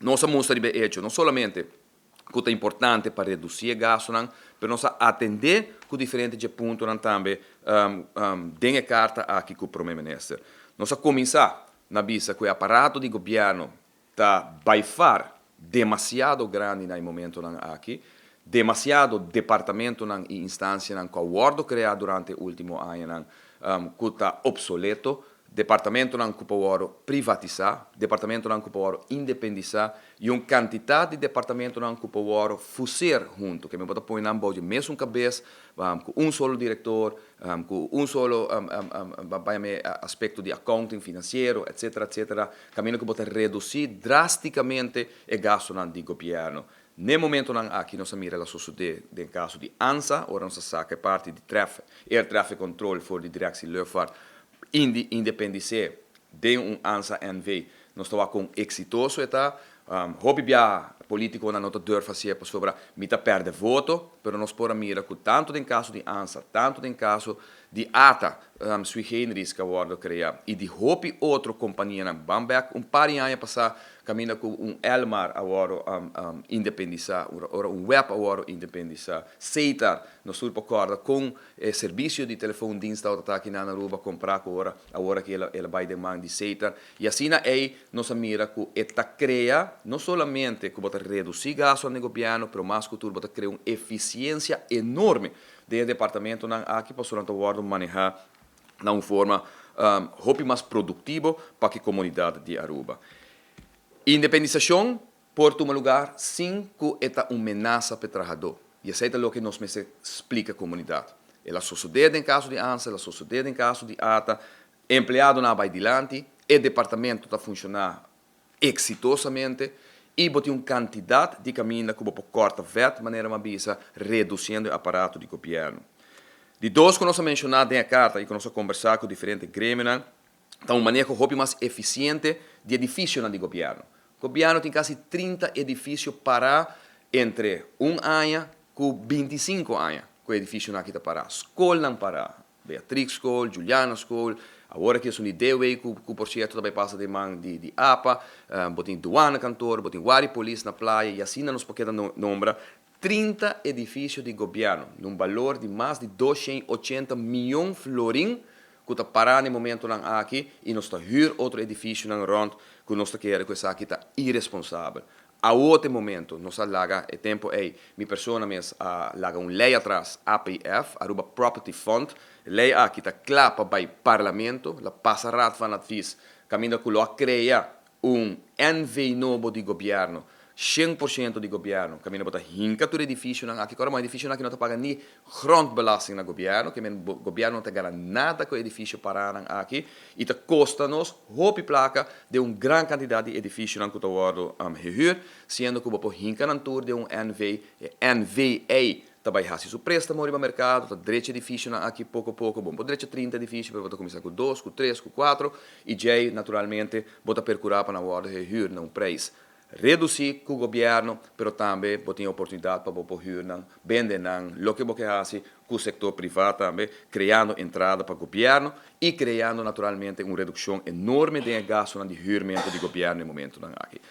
Nossa mostra de hecho, não somente que é importante para reduzir gasto, mas nós atender com diferentes pontos também dengue carta aqui com o primeiro-ministro. Nós começar na vista que o aparato de governo está by far demasiado grande no momento aqui, demasiado departamento e instância que o Word criado durante o último ano que está obsoleto, departamento não ocupa o privatizar, departamento não ocupa o independizar e uma quantidade de departamento não ocupa o fazer junto, que me pode pôr na boa mesmo cabeça, com solo diretor, com solo aspecto de accounting financeiro, etc, etc, caminho que pode reduzir drasticamente o gasto de governo. No momento aqui nós mira a sociedade em caso de ANSA, ora nós saca parte de air traffic control voor de directie luchtvaart independência de ANSA NV. Nós estamos com exitoso eta hobby bia político na nota deur fazer sobre mita perde voto, pero nós podemos mirar que tanto em caso de ANSA, tanto em caso de ATA, sui generis que agora cria e de hobby outra companhia na Bamberg, par de anos passar caminha com Elmar agora independizar, ora web agora independizar, CETA nós concorda com serviço de telefondienst aqui na Aruba comprar agora que ela vai demandar de CETA e assim nós mira que esta cria não somente que pode reduzir gasto no governo, mas mais que tudo pode criar uma eficiência enorme do departamento aqui para o manejar de uma forma mais produtiva para a comunidade de Aruba. Independização por um lugar sem que esta ameaça para o trabalhador. E isso é o que nós explica à comunidade. Ela sucede em caso de ANSA, ela sucede em caso de ATA, empregado não vai adiante, o departamento está funcionando exitosamente e tem uma quantidade de caminho que pode cortar de maneira mais reduzindo o aparato de governo. De dois que nós mencionamos na carta e que nós conversamos com diferentes grêmios, está um manejo mais eficiente de edifícios de governo. O governo tem quase 30 edifícios para entre um ano com 25 anos que o edifício aqui está para. Escola não para. Beatrix School, Juliana School, agora que é uma ideia que o projeto também passa de mão de APA, botem Duana Cantor, botem Wari Police na praia e assim nos podemos nombrar 30 edifícios de governo, num valor de mais de 280 milhões de florins, que está parado no momento aqui e nós está outro edifício na rond que nós queremos que isso aqui está irresponsável. A outro momento, nós laga o tempo minha pessoa mesmo laga lei atrás, APF, Aruba Property Fund, lei aqui está clara para o parlamento, la passará van advies, caminho que lo cria NV novo de governo, 100% de governo, caminho para hinca todo edifício aqui, agora um edifício aqui não está pagando nem grondbelasting no governo, que o governo não está ganhando nada com o edifício para aqui, e está custa-nos roupa e placa de uma grande quantidade de edifícios que está gehuurd, sendo que o hinca na tour de NV, NVA, também faz o préstamo no mercado, está direito edifício aqui pouco a pouco, bom, direito 30 edifícios, para começar com 2, com 3, com 4, e já, naturalmente, bota percurar para na hora de gehuurd, não preço. Reduzir com o governo, mas também tem oportunidade para o vender o que você faz com o setor privado também, criando entrada para o governo e criando naturalmente uma redução enorme de gasto de huurmento do governo no momento aqui.